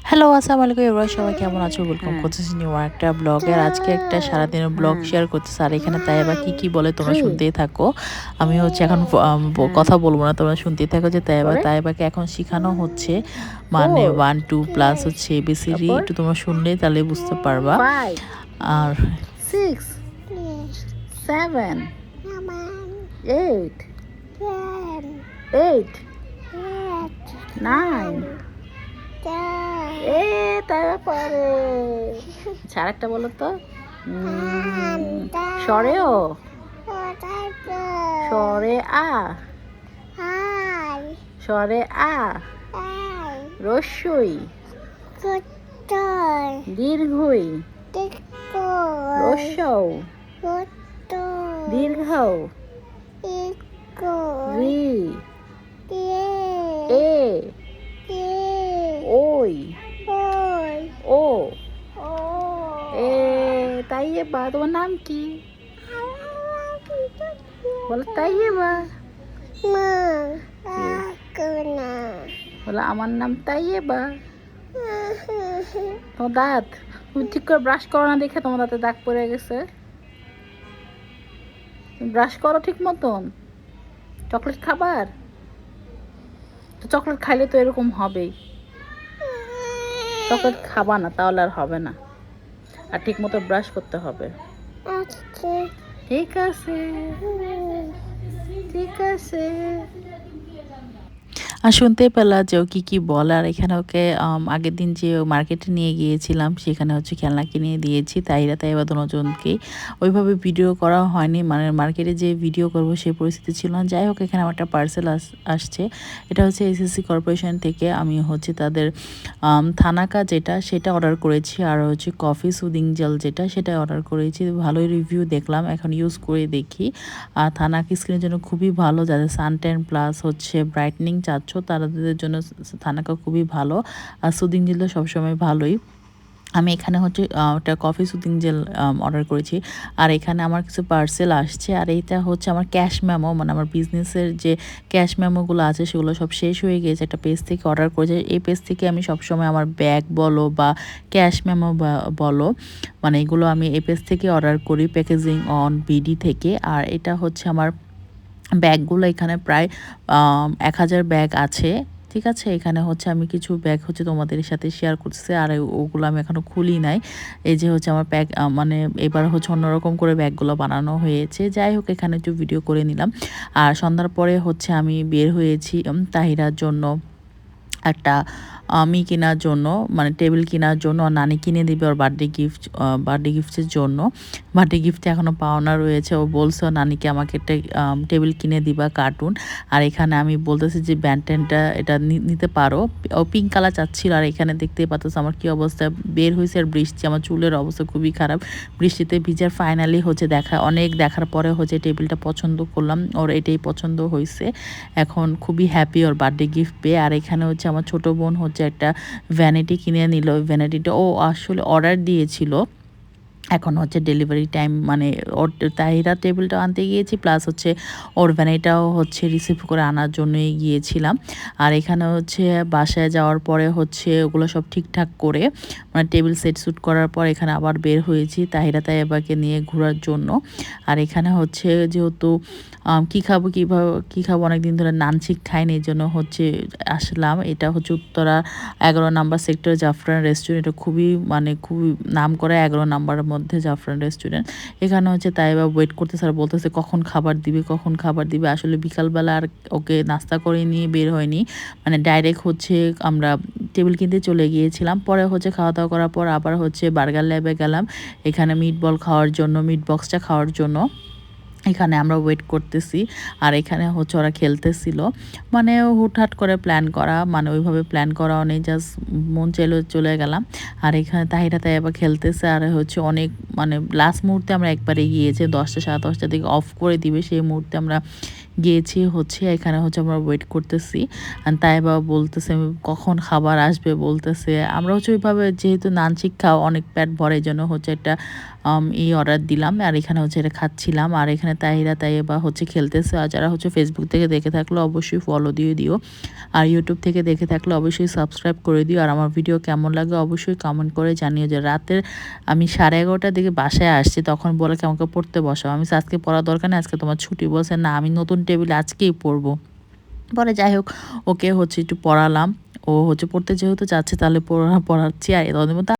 Hello, আসসালামু আলাইকুম everyone, সবাই কেমন আছো? ওয়েলকাম হ্যাঁ। করতেছি নিউ একটা ব্লগে। আর আজকে একটা সারাদিনের ব্লগ হ্যাঁ। শেয়ার করতেছি। আর এখানে তাইবা কি বলে তোমরা 3 শুনতেই থাকো। আমি হচ্ছে এখন হ্যাঁ। কথা বলবো না, তোমরা শুনতেই থাকো যে পরে তাইবাকে এখন শিখানো হচ্ছে মানে 4 1 2 প্লাস হচ্ছে এবিসিডি। তারপর একটু তোমরা শুনলেই তাহলে বুঝতে পারবা। 5 আর 6 7 8 8 9 তারা পারে। আচ্ছা, আরেকটা বলো তো। সরেও সরে আ সরে আ রস্যই দীর্ঘই রস্যৌ দীর্ঘ রি এ ওই ও এ তাইয়েবা। তোমার নাম কি বলো? তাইয়েবা বলো আমার নাম তাইয়েবা। তোমার দাঁত তুমি ঠিক করে ব্রাশ করো না দেখে তোমার দাঁতে দাগ পড়ে গেছে। তুমি ব্রাশ করো ঠিক মতন। চকলেট খাবার তো চকলেট খাইলে তো এরকম হবেই। চকলেট খাবা না, তাহলে আর হবে না। আর ঠিক মতো ব্রাশ করতে হবে। ঠিক আছে, ঠিক আছে। আর শুনতেই পেলা যে ও কি বলে। আর এখানে ওকে আগের দিন যে মার্কেটে নিয়ে গিয়েছিলাম সেখানে হচ্ছে খেলনা কিনে দিয়েছি তাইবা দুজনকেই। ওইভাবে ভিডিও করা হয়নি, মানে মার্কেটে যে ভিডিও করব সেই পরিস্থিতি ছিল না। যাই হোক, এখানে আমার একটা পার্সেল আসছে। এটা হচ্ছে এসএসসি কর্পোরেশন থেকে। আমি হচ্ছে তাদের থানাকা যেটা সেটা অর্ডার করেছি, আর হচ্ছে কফি সুদিং জেল যেটা সেটা অর্ডার করেছি। ভালোই রিভিউ দেখলাম, এখন ইউজ করে দেখি। আর থানাকা স্কিনের জন্য খুবই ভালো, যাদের সানট্যান প্লাস হচ্ছে ব্রাইটনিং চাচ্ছ তাদের জন্য থানাকা খুবই ভালো। আর সুদিং জেল তো সবসময় ভালোই। আমি এখানে হচ্ছে একটা কফি সুদিং জেল অর্ডার করেছি। আর এখানে আমার কিছু পার্সেল আসছে। আর এইটা হচ্ছে আমার ক্যাশ মেমো, মানে আমার বিজনেসের যে ক্যাশ মেমোগুলো আছে সেগুলো সব শেষ হয়ে গিয়েছে। একটা পেজ থেকে অর্ডার করেছি। এই পেজ থেকে আমি সবসময় আমার ব্যাগ বলো বা ক্যাশ মেমো বলো, মানে এগুলো আমি এই পেজ থেকে অর্ডার করি, প্যাকেজিং অন বিডি থেকে। আর এটা হচ্ছে আমার ব্যাগগুলো, এখানে প্রায় 1000 ব্যাগ আছে। ঠিক আছে, এখানে হচ্ছে আমি কিছু ব্যাগ হচ্ছে তোমাদের সাথে শেয়ার করতেছি। আর ওগুলো আমি এখনও খুলি নাই। এই যে হচ্ছে আমার ব্যাগ, মানে এবার হচ্ছে অন্যরকম করে ব্যাগগুলো বানানো হয়েছে। যাই হোক, এখানে একটু ভিডিও করে নিলাম। আর সন্ধ্যার পরে হচ্ছে আমি বের হয়েছি তাহিরার জন্য একটা কেনার জন্য, মানে টেবিল কেনার জন্য। আর নানি কিনে দিবে ওর বার্থডে গিফটের জন্য। বার্থডে গিফট এখনও পাওনা রয়েছে। ও বলছে নানিকে আমাকে একটা টেবিল কিনে দিবা কার্টুন। আর এখানে আমি বলতেছি যে ব্যান্টেনটা এটা নিতে পারো। ও পিঙ্ক কালার চাচ্ছিল। আর এখানে দেখতেই পাচ্ছ আমার কি অবস্থা, বের হয়েছে আর বৃষ্টি, আমার চুলের অবস্থা খুবই খারাপ বৃষ্টিতে ভিজার। ফাইনালি হচ্ছে অনেক দেখার পরে হচ্ছে টেবিলটা পছন্দ করলাম, ওর এটাই পছন্দ হয়েছে। এখন খুবই হ্যাপি ওর বার্থডে গিফট পেয়ে। আর এখানে হচ্ছে আমার ছোট বোন হচ্ছে একটা ভ্যানিটি কিনে নিল। ভ্যানিটিটা ও আসলে অর্ডার দিয়েছিল, এখন হচ্ছে ডেলিভারি টাইম, মানে ওর তাহিরা টেবিলটা আনতে গিয়েছি, প্লাস হচ্ছে ওর ভ্যানিটাও হচ্ছে রিসিভ করে আনার জন্যই গিয়েছিলাম। আর এখানে হচ্ছে বাসায় যাওয়ার পরে হচ্ছে ওগুলো সব ঠিকঠাক করে, মানে টেবিল সেট স্যুট করার পর এখানে আবার বের হয়েছি তাইবাকে নিয়ে ঘোরার জন্য। আর এখানে হচ্ছে যেহেতু কী খাবো অনেকদিন ধরে নানচিক খাইনি, এই জন্য হচ্ছে আসলাম। এটা হচ্ছে উত্তরা 11 নাম্বার সেক্টর জাফরান রেস্টুরেন্ট। এটা খুবই নাম করা 11 নাম্বারের মধ্যে জাফরান রেস্টুরেন্ট। এখানে হচ্ছে তাইবা ওয়েট করতেছে আর বলতেছে কখন খাবার দিবে। আসলে বিকালবেলা আর ওকে নাস্তা করে নিয়ে বের হয়নি, মানে ডাইরেক্ট হচ্ছে আমরা টেবিল কিনতে চলে গিয়েছিলাম। পরে হচ্ছে খাওয়া দাওয়া করার পর আবার হচ্ছে বার্গার ল্যাবে গেলাম এখানে মিট বক্সটা খাওয়ার জন্য। এখানে আমরা ওয়েট করতেছি। আর এখানে হচ্ছে ওরা খেলতেছিল, মানে হুটহাট করে প্ল্যান করা, মানে ওইভাবে প্ল্যান করাও নেই, জাস্ট মন চাইলো চলে গেলাম। আর এখানে তাইবা খেলতেছে। আর হচ্ছে অনেক, মানে লাস্ট মুহূর্তে আমরা একবারে গিয়েছি 10টা 10:30 দিকে অফ করে দিবে, সেই মুহূর্তে আমরা গিয়েছি। হচ্ছে এখানে হচ্ছে আমরা ওয়েট করতেছি। আর তাইবা বলতেছে কখন খাবার আসবে বলতেছে। আমরা হচ্ছে ওইভাবে যেহেতু নানচিক খাওয়া অনেক পেট ভরে, জন্য হচ্ছে একটা অর্ডার দিলাম। আর এখানে হচ্ছে এটা খাচ্ছিলাম। আর এখানে এখানে তাহিরা তাইবা হচ্ছে খেলতেছে। আর যারা হচ্ছে ফেসবুক থেকে দেখে থাকলে অবশ্যই ফলো দিয়ে দিও, আর ইউটিউব থেকে দেখে থাকলে অবশ্যই সাবস্ক্রাইব করে দিও। আর আমার ভিডিও কেমন লাগে অবশ্যই কমেন্ট করে জানিও। যে রাতের আমি 11:30টার দিকে বাসায় আসছি, তখন বলে কি আমাকে পড়তে বসাও। আমি আজকে পড়ার দরকার নেই, আজকে তোমার ছুটি। বলছে না, আমি নতুন টেবিলে আজকেই পড়বো। পরে যাই হোক, ওকে হচ্ছে একটু পড়ালাম। ও হচ্ছে পড়তে যেহেতু যাচ্ছে তাহলে পড়াচ্ছি। আর এতদিন